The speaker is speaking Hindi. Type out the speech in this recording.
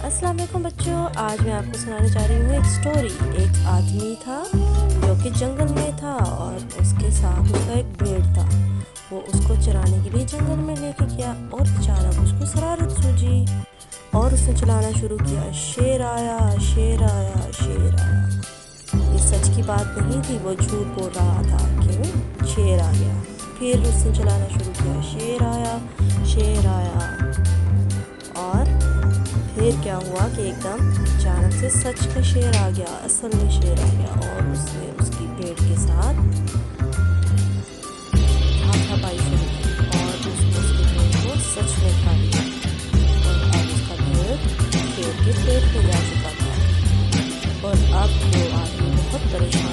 अस्सलाम वालेकुम बच्चों, आज मैं आपको सुनाने जा रही हूँ एक स्टोरी। एक आदमी था जो कि जंगल में था और उसके साथ उसका एक भेड़ था। वो उसको चराने के लिए जंगल में लेके गया और अचानक उसको शरारत सूझी और उसने चलाना शुरू किया, शेर आया, शेर आया, शेर आया। ये सच की बात नहीं थी, वो झूठ बोल रहा था कि शेर आ गया। फिर उसने चलाना शुरू किया, शेर आया, शेर आया। और फिर क्या हुआ कि एकदम अचानक से सच का शेर आ गया, असल में शेर आ गया और उसने उसकी भेड़ के साथ हाथापाई शुरू की और उसने उसकी भेड़ को सच में खा लिया। और अब उसका भेड़ शेर के पेट में जा चुका था और अब वो आदमी बहुत परेशान